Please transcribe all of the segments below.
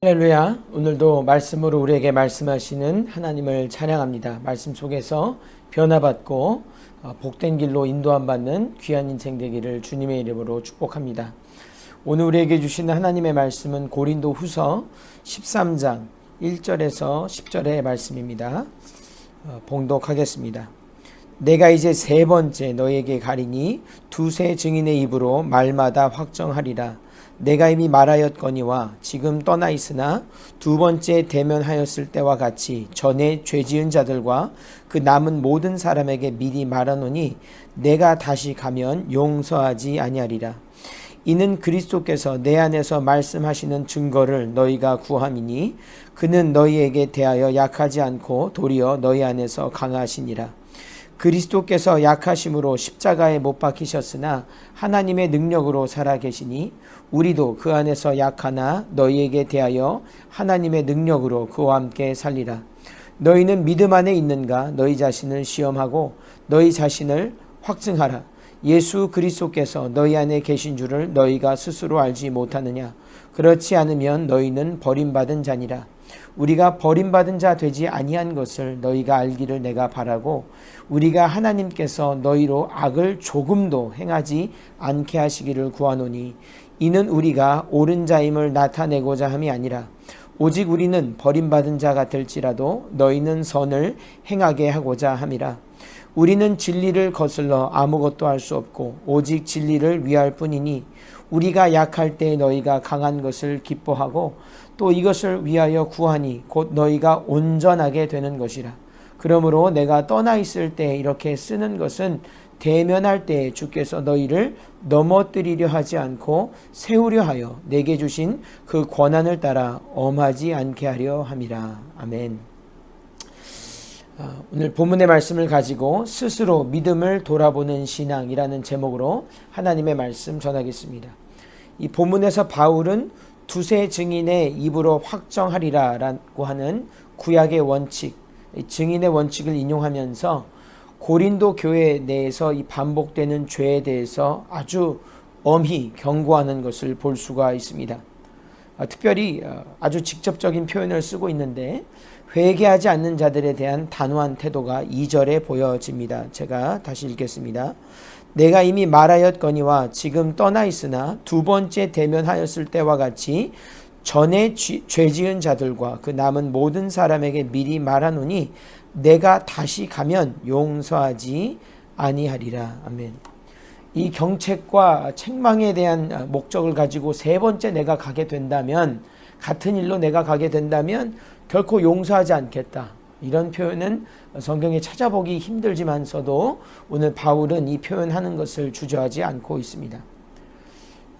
할렐루야. 오늘도 말씀으로 우리에게 말씀하시는 하나님을 찬양합니다. 말씀 속에서 변화받고 복된 길로 인도함 받는 귀한 인생 되기를 주님의 이름으로 축복합니다. 오늘 우리에게 주시는 하나님의 말씀은 고린도 후서 13장 1절에서 10절의 말씀입니다. 봉독하겠습니다. 내가 이제 세 번째 너에게 가리니 두세 증인의 입으로 말마다 확정하리라. 내가 이미 말하였거니와 지금 떠나 있으나 두 번째 대면하였을 때와 같이 전에 죄지은 자들과 그 남은 모든 사람에게 미리 말하노니 내가 다시 가면 용서하지 아니하리라. 이는 그리스도께서 내 안에서 말씀하시는 증거를 너희가 구함이니 그는 너희에게 대하여 약하지 않고 도리어 너희 안에서 강하시니라. 그리스도께서 약하심으로 십자가에 못 박히셨으나 하나님의 능력으로 살아계시니 우리도 그 안에서 약하나 너희에게 대하여 하나님의 능력으로 그와 함께 살리라. 너희는 믿음 안에 있는가? 너희 자신을 시험하고 너희 자신을 확증하라. 예수 그리스도께서 너희 안에 계신 줄을 너희가 스스로 알지 못하느냐? 그렇지 않으면 너희는 버림받은 자니라. 우리가 버림받은 자 되지 아니한 것을 너희가 알기를 내가 바라고 우리가 하나님께서 너희로 악을 조금도 행하지 않게 하시기를 구하노니 이는 우리가 옳은 자임을 나타내고자 함이 아니라 오직 우리는 버림받은 자가 될지라도 너희는 선을 행하게 하고자 함이라. 우리는 진리를 거슬러 아무것도 할 수 없고 오직 진리를 위할 뿐이니 우리가 약할 때 너희가 강한 것을 기뻐하고 또 이것을 위하여 구하니 곧 너희가 온전하게 되는 것이라. 그러므로 내가 떠나 있을 때 이렇게 쓰는 것은 대면할 때 주께서 너희를 넘어뜨리려 하지 않고 세우려 하여 내게 주신 그 권한을 따라 엄하지 않게 하려 함이라. 아멘. 오늘 본문의 말씀을 가지고 스스로 믿음을 돌아보는 신앙이라는 제목으로 하나님의 말씀 전하겠습니다. 이 본문에서 바울은 두세 증인의 입으로 확정하리라 라고 하는 구약의 원칙, 증인의 원칙을 인용하면서 고린도 교회 내에서 이 반복되는 죄에 대해서 아주 엄히 경고하는 것을 볼 수가 있습니다. 특별히 아주 직접적인 표현을 쓰고 있는데 회개하지 않는 자들에 대한 단호한 태도가 2절에 보여집니다. 제가 다시 읽겠습니다. 내가 이미 말하였거니와 지금 떠나 있으나 두 번째 대면하였을 때와 같이 전에 죄지은 자들과 그 남은 모든 사람에게 미리 말하노니 내가 다시 가면 용서하지 아니하리라. 아멘. 이 경책과 책망에 대한 목적을 가지고 세 번째 내가 가게 된다면, 같은 일로 내가 가게 된다면 결코 용서하지 않겠다. 이런 표현은 성경에 찾아보기 힘들지만서도 오늘 바울은 이 표현하는 것을 주저하지 않고 있습니다.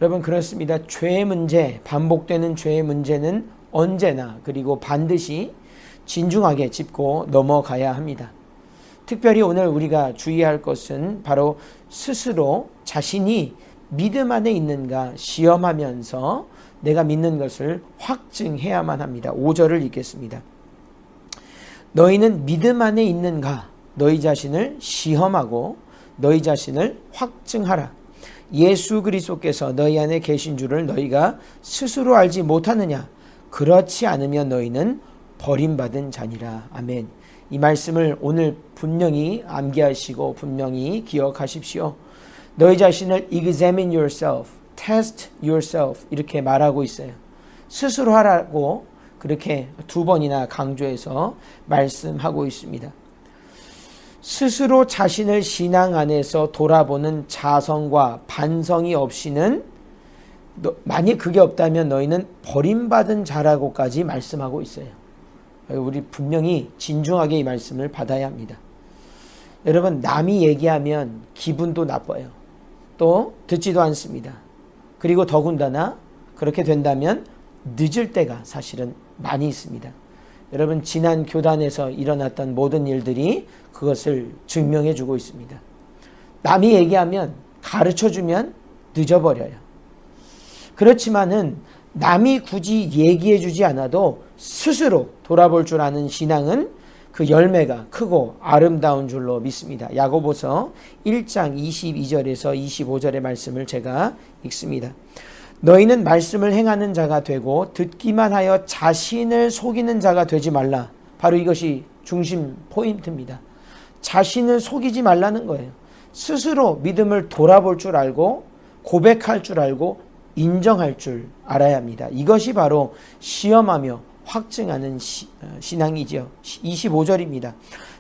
여러분, 그렇습니다. 죄의 문제, 반복되는 죄의 문제는 언제나 그리고 반드시 진중하게 짚고 넘어가야 합니다. 특별히 오늘 우리가 주의할 것은 바로 스스로 자신이 믿음 안에 있는가 시험하면서 내가 믿는 것을 확증해야만 합니다. 5절을 읽겠습니다. 너희는 믿음 안에 있는가? 너희 자신을 시험하고 너희 자신을 확증하라. 예수 그리스도께서 너희 안에 계신 줄을 너희가 스스로 알지 못하느냐? 그렇지 않으면 너희는 버림받은 자니라. 아멘. 이 말씀을 오늘 분명히 암기하시고 분명히 기억하십시오. 너희 자신을 examine yourself, test yourself 이렇게 말하고 있어요. 스스로 하라고 그렇게 두 번이나 강조해서 말씀하고 있습니다. 스스로 자신을 신앙 안에서 돌아보는 자성과 반성이 없이는 만약 그게 없다면 너희는 버림받은 자라고까지 말씀하고 있어요. 우리 분명히 진중하게 이 말씀을 받아야 합니다. 여러분, 남이 얘기하면 기분도 나빠요. 또 듣지도 않습니다. 그리고 더군다나 그렇게 된다면 늦을 때가 사실은 많이 있습니다. 여러분, 지난 교단에서 일어났던 모든 일들이 그것을 증명해 주고 있습니다. 남이 얘기하면, 가르쳐주면 늦어버려요. 그렇지만은 남이 굳이 얘기해 주지 않아도 스스로 돌아볼 줄 아는 신앙은 그 열매가 크고 아름다운 줄로 믿습니다. 야고보서 1장 22절에서 25절의 말씀을 제가 읽습니다. 너희는 말씀을 행하는 자가 되고 듣기만 하여 자신을 속이는 자가 되지 말라. 바로 이것이 중심 포인트입니다. 자신을 속이지 말라는 거예요. 스스로 믿음을 돌아볼 줄 알고 고백할 줄 알고 인정할 줄 알아야 합니다. 이것이 바로 시험하며 확증하는 신앙이지요. 25절입니다.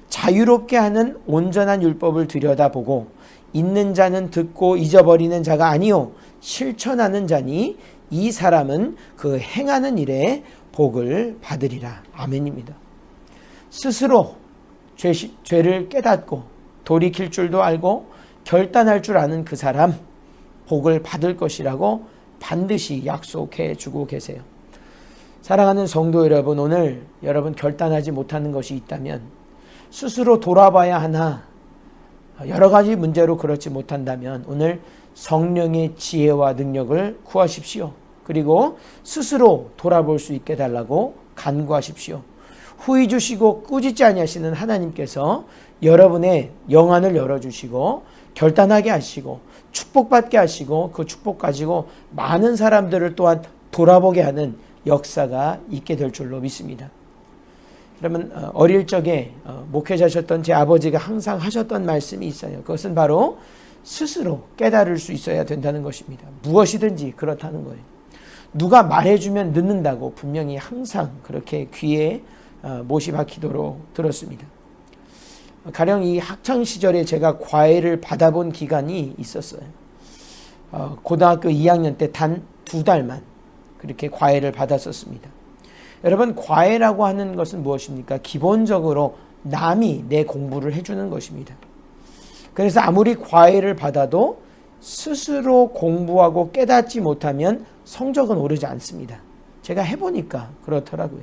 자유롭게 하는 온전한 율법을 들여다보고 있는 자는 듣고 잊어버리는 자가 아니요 실천하는 자니 이 사람은 그 행하는 일에 복을 받으리라. 아멘입니다. 스스로 죄를 깨닫고 돌이킬 줄도 알고 결단할 줄 아는 그 사람 복을 받을 것이라고 반드시 약속해 주고 계세요. 사랑하는 성도 여러분, 오늘 여러분 결단하지 못하는 것이 있다면 스스로 돌아봐야 하나 여러 가지 문제로 그렇지 못한다면 오늘 성령의 지혜와 능력을 구하십시오. 그리고 스스로 돌아볼 수 있게 달라고 간구하십시오. 후히 주시고 꾸짖지 아니하시는 하나님께서 여러분의 영안을 열어주시고 결단하게 하시고 축복받게 하시고 그 축복 가지고 많은 사람들을 또한 돌아보게 하는 역사가 있게 될 줄로 믿습니다. 그러면 어릴 적에 목회자셨던 제 아버지가 항상 하셨던 말씀이 있어요. 그것은 바로 스스로 깨달을 수 있어야 된다는 것입니다. 무엇이든지 그렇다는 거예요. 누가 말해주면 듣는다고 분명히 항상 그렇게 귀에 못이 박히도록 들었습니다. 가령 이 학창시절에 제가 과외를 받아본 기간이 있었어요. 고등학교 2학년 때 단 2달만 그렇게 과외를 받았었습니다. 여러분, 과외라고 하는 것은 무엇입니까? 기본적으로 남이 내 공부를 해주는 것입니다. 그래서 아무리 과외를 받아도 스스로 공부하고 깨닫지 못하면 성적은 오르지 않습니다. 제가 해보니까 그렇더라고요.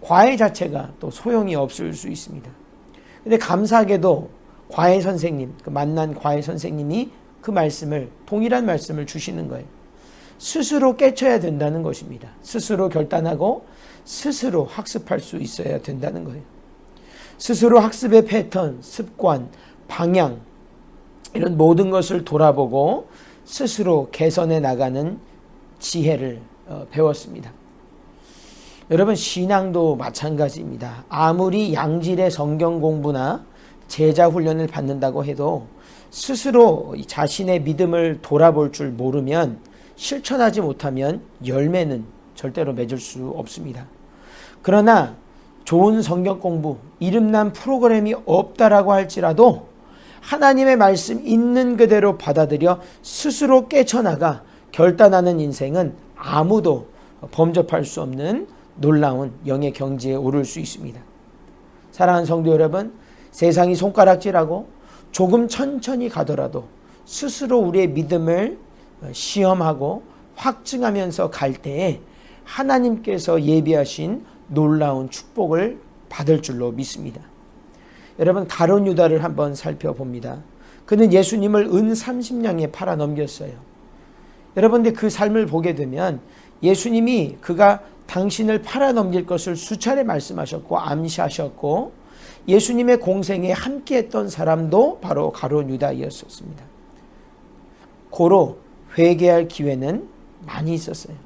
과외 자체가 또 소용이 없을 수 있습니다. 근데 감사하게도 과외 선생님, 그 만난 과외 선생님이 그 말씀을, 동일한 말씀을 주시는 거예요. 스스로 깨쳐야 된다는 것입니다. 스스로 결단하고 스스로 학습할 수 있어야 된다는 거예요. 스스로 학습의 패턴, 습관, 방향 이런 모든 것을 돌아보고 스스로 개선해 나가는 지혜를 배웠습니다. 여러분, 신앙도 마찬가지입니다. 아무리 양질의 성경 공부나 제자 훈련을 받는다고 해도 스스로 자신의 믿음을 돌아볼 줄 모르면 실천하지 못하면 열매는 절대로 맺을 수 없습니다. 그러나 좋은 성경 공부, 이름난 프로그램이 없다라고 할지라도 하나님의 말씀 있는 그대로 받아들여 스스로 깨쳐나가 결단하는 인생은 아무도 범접할 수 없는 놀라운 영의 경지에 오를 수 있습니다. 사랑하는 성도 여러분, 세상이 손가락질하고 조금 천천히 가더라도 스스로 우리의 믿음을 시험하고 확증하면서 갈 때에 하나님께서 예비하신 놀라운 축복을 받을 줄로 믿습니다. 여러분, 가룟 유다를 한번 살펴봅니다. 그는 예수님을 은 30냥에 팔아 넘겼어요. 여러분들 그 삶을 보게 되면 예수님이 그가 당신을 팔아 넘길 것을 수차례 말씀하셨고 암시하셨고 예수님의 공생에 함께했던 사람도 바로 가룟 유다이었습니다. 고로 회개할 기회는 많이 있었어요.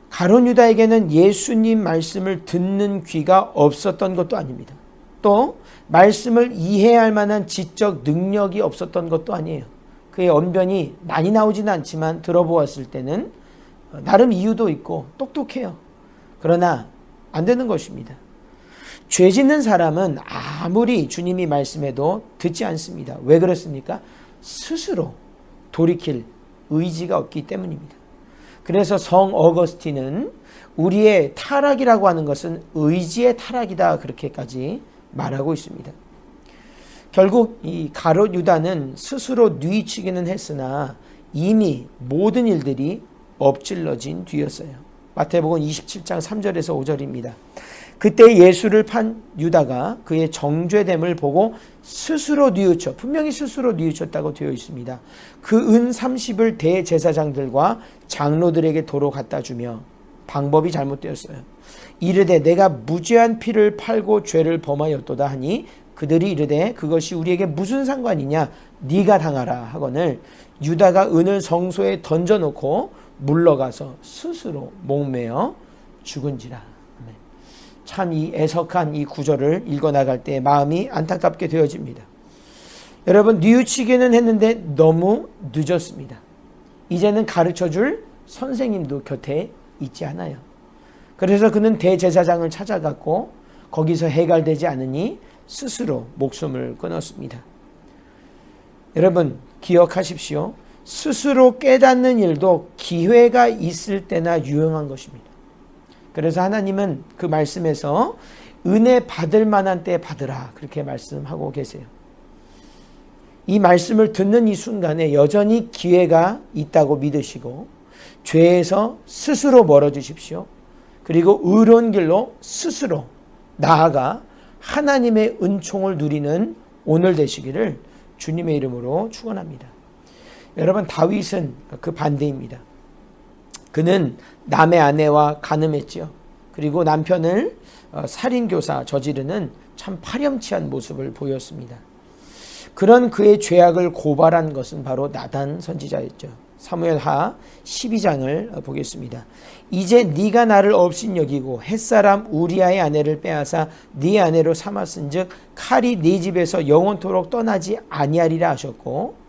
가룟 유다에게는 예수님 말씀을 듣는 귀가 없었던 것도 아닙니다. 또 말씀을 이해할 만한 지적 능력이 없었던 것도 아니에요. 그의 언변이 많이 나오지는 않지만 들어보았을 때는 나름 이유도 있고 똑똑해요. 그러나 안 되는 것입니다. 죄 짓는 사람은 아무리 주님이 말씀해도 듣지 않습니다. 왜 그렇습니까? 스스로 돌이킬 의지가 없기 때문입니다. 그래서 성 어거스틴은 우리의 타락이라고 하는 것은 의지의 타락이다, 그렇게까지 말하고 있습니다. 결국 이 가룟 유다는 스스로 뉘치기는 했으나 이미 모든 일들이 엎질러진 뒤였어요. 마태복음 27장 3절에서 5절입니다. 그때 예수를 판 유다가 그의 정죄됨을 보고 스스로 뉘우쳐, 분명히 스스로 뉘우쳤다고 되어 있습니다. 그 은 30을 대제사장들과 장로들에게 도로 갖다 주며, 방법이 잘못되었어요. 이르되 내가 무죄한 피를 팔고 죄를 범하였도다 하니 그들이 이르되 그것이 우리에게 무슨 상관이냐 네가 당하라 하거늘 유다가 은을 성소에 던져놓고 물러가서 스스로 목매어 죽은지라. 참 이 애석한 이 구절을 읽어나갈 때 마음이 안타깝게 되어집니다. 여러분, 뉘우치기는 했는데 너무 늦었습니다. 이제는 가르쳐줄 선생님도 곁에 있지 않아요. 그래서 그는 대제사장을 찾아갔고 거기서 해결되지 않으니 스스로 목숨을 끊었습니다. 여러분, 기억하십시오. 스스로 깨닫는 일도 기회가 있을 때나 유용한 것입니다. 그래서 하나님은 그 말씀에서 은혜 받을 만한 때 받으라 그렇게 말씀하고 계세요. 이 말씀을 듣는 이 순간에 여전히 기회가 있다고 믿으시고 죄에서 스스로 멀어지십시오. 그리고 의로운 길로 스스로 나아가 하나님의 은총을 누리는 오늘 되시기를 주님의 이름으로 축원합니다. 여러분, 다윗은 그 반대입니다. 그는 남의 아내와 간음했지요. 그리고 남편을 살인교사 저지르는 참 파렴치한 모습을 보였습니다. 그런 그의 죄악을 고발한 것은 바로 나단 선지자였죠. 사무엘하 12장을 보겠습니다. 이제 네가 나를 업신여기고 햇사람 우리아의 아내를 빼앗아 네 아내로 삼았은즉 칼이 네 집에서 영원토록 떠나지 아니하리라 하셨고,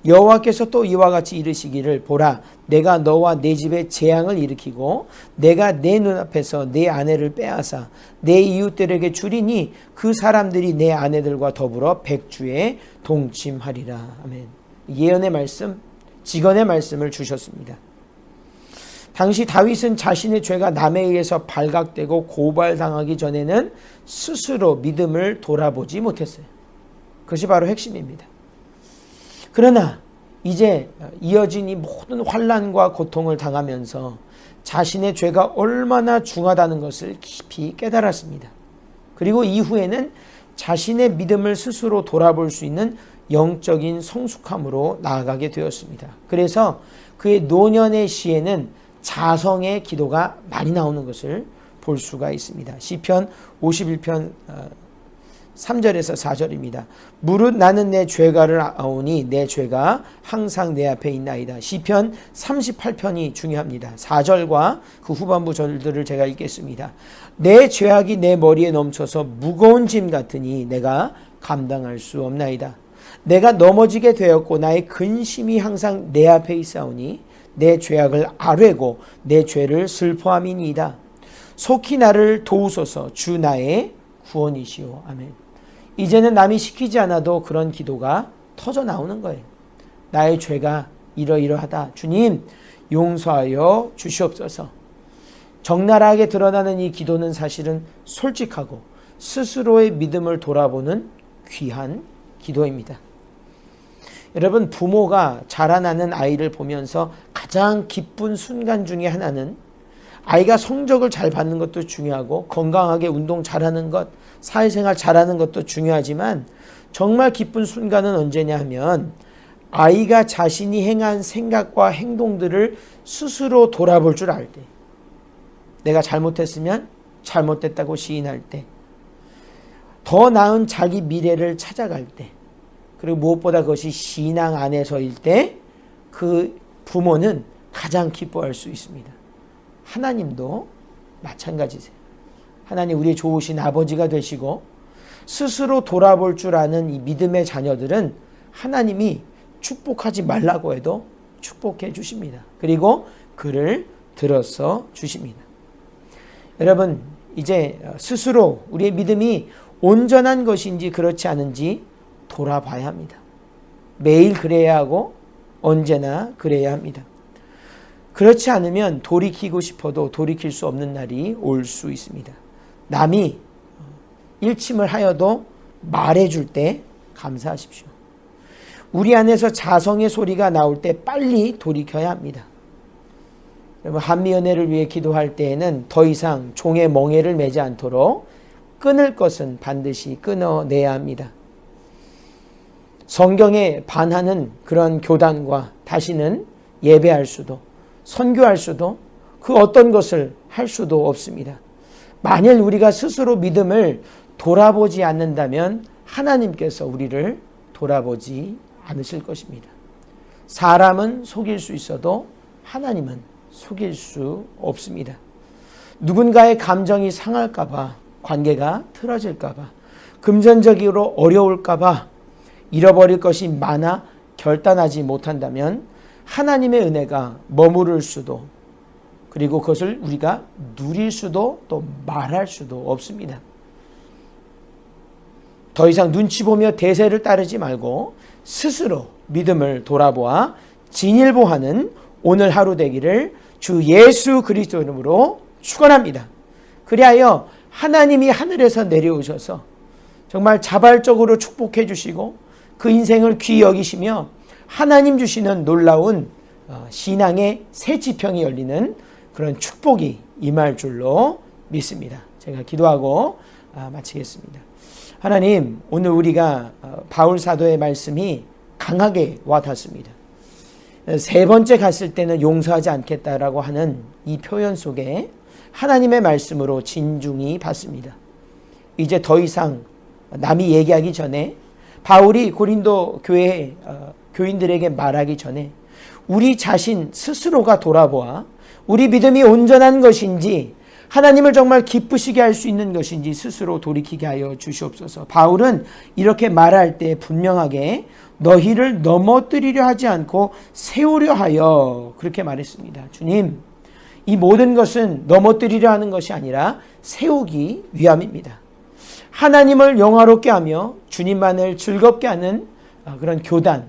여호와께서 또 이와 같이 이르시기를 보라 내가 너와 내 집에 재앙을 일으키고 내가 내 눈앞에서 내 아내를 빼앗아 내 이웃들에게 주리니 그 사람들이 내 아내들과 더불어 백주에 동침하리라. 아멘. 예언의 말씀, 직언의 말씀을 주셨습니다. 당시 다윗은 자신의 죄가 남에 의해서 발각되고 고발당하기 전에는 스스로 믿음을 돌아보지 못했어요. 그것이 바로 핵심입니다. 그러나 이제 이어진 이 모든 환난과 고통을 당하면서 자신의 죄가 얼마나 중하다는 것을 깊이 깨달았습니다. 그리고 이후에는 자신의 믿음을 스스로 돌아볼 수 있는 영적인 성숙함으로 나아가게 되었습니다. 그래서 그의 노년의 시에는 자성의 기도가 많이 나오는 것을 볼 수가 있습니다. 시편 51편 3절에서 4절입니다. 무릇 나는 내 죄가를 아오니 내 죄가 항상 내 앞에 있나이다. 시편 38편이 중요합니다. 4절과 그 후반부 절들을 제가 읽겠습니다. 내 죄악이 내 머리에 넘쳐서 무거운 짐 같으니 내가 감당할 수 없나이다. 내가 넘어지게 되었고 나의 근심이 항상 내 앞에 있사오니 내 죄악을 아뢰고 내 죄를 슬퍼함이니이다. 속히 나를 도우소서. 주 나의 구원이시오. 아멘. 이제는 남이 시키지 않아도 그런 기도가 터져 나오는 거예요. 나의 죄가 이러이러하다. 주님 용서하여 주시옵소서. 적나라하게 드러나는 이 기도는 사실은 솔직하고 스스로의 믿음을 돌아보는 귀한 기도입니다. 여러분, 부모가 자라나는 아이를 보면서 가장 기쁜 순간 중에 하나는 아이가 성적을 잘 받는 것도 중요하고 건강하게 운동 잘하는 것, 사회생활 잘하는 것도 중요하지만 정말 기쁜 순간은 언제냐 하면 아이가 자신이 행한 생각과 행동들을 스스로 돌아볼 줄 알 때, 내가 잘못했으면 잘못됐다고 시인할 때, 더 나은 자기 미래를 찾아갈 때, 그리고 무엇보다 그것이 신앙 안에서일 때 그 부모는 가장 기뻐할 수 있습니다. 하나님도 마찬가지세요. 하나님 우리의 좋으신 아버지가 되시고 스스로 돌아볼 줄 아는 이 믿음의 자녀들은 하나님이 축복하지 말라고 해도 축복해 주십니다. 그리고 그를 들어서 주십니다. 여러분, 이제 스스로 우리의 믿음이 온전한 것인지 그렇지 않은지 돌아봐야 합니다. 매일 그래야 하고 언제나 그래야 합니다. 그렇지 않으면 돌이키고 싶어도 돌이킬 수 없는 날이 올 수 있습니다. 남이 일침을 하여도 말해줄 때 감사하십시오. 우리 안에서 자성의 소리가 나올 때 빨리 돌이켜야 합니다. 여러분, 한미연애를 위해 기도할 때에는 더 이상 종의 멍에를 매지 않도록 끊을 것은 반드시 끊어내야 합니다. 성경에 반하는 그런 교단과 다시는 예배할 수도 선교할 수도 그 어떤 것을 할 수도 없습니다. 만일 우리가 스스로 믿음을 돌아보지 않는다면 하나님께서 우리를 돌아보지 않으실 것입니다. 사람은 속일 수 있어도 하나님은 속일 수 없습니다. 누군가의 감정이 상할까봐, 관계가 틀어질까봐, 금전적으로 어려울까봐, 잃어버릴 것이 많아 결단하지 못한다면 하나님의 은혜가 머무를 수도, 그리고 그것을 우리가 누릴 수도 또 말할 수도 없습니다. 더 이상 눈치 보며 대세를 따르지 말고 스스로 믿음을 돌아보아 진일보하는 오늘 하루 되기를 주 예수 그리스도 이름으로 축원합니다. 그리하여 하나님이 하늘에서 내려오셔서 정말 자발적으로 축복해 주시고 그 인생을 귀히 여기시며 하나님 주시는 놀라운 신앙의 새 지평이 열리는 그런 축복이 임할 줄로 믿습니다. 제가 기도하고 마치겠습니다. 하나님, 오늘 우리가 바울 사도의 말씀이 강하게 와닿습니다. 세 번째 갔을 때는 용서하지 않겠다라고 하는 이 표현 속에 하나님의 말씀으로 진중히 받습니다. 이제 더 이상 남이 얘기하기 전에, 바울이 고린도 교회 교인들에게 말하기 전에 우리 자신 스스로가 돌아보아 우리 믿음이 온전한 것인지, 하나님을 정말 기쁘시게 할 수 있는 것인지 스스로 돌이키게 하여 주시옵소서. 바울은 이렇게 말할 때 분명하게 너희를 넘어뜨리려 하지 않고 세우려 하여 그렇게 말했습니다. 주님, 이 모든 것은 넘어뜨리려 하는 것이 아니라 세우기 위함입니다. 하나님을 영화롭게 하며 주님만을 즐겁게 하는 그런 교단,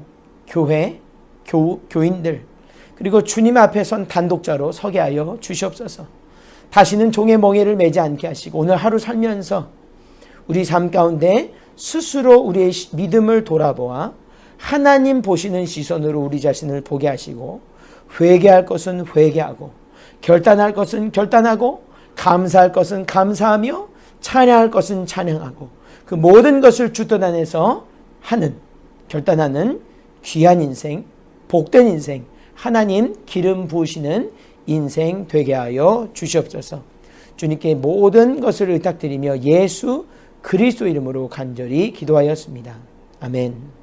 교회, 교인들, 그리고 주님 앞에 선 단독자로 서게 하여 주시옵소서. 다시는 종의 멍에를 매지 않게 하시고 오늘 하루 살면서 우리 삶 가운데 스스로 우리의 믿음을 돌아보아 하나님 보시는 시선으로 우리 자신을 보게 하시고, 회개할 것은 회개하고, 결단할 것은 결단하고, 감사할 것은 감사하며, 찬양할 것은 찬양하고, 그 모든 것을 주권 안에서 하는, 결단하는 귀한 인생, 복된 인생, 하나님 기름 부으시는 인생 되게 하여 주시옵소서. 주님께 모든 것을 의탁드리며 예수 그리스도 이름으로 간절히 기도하였습니다. 아멘.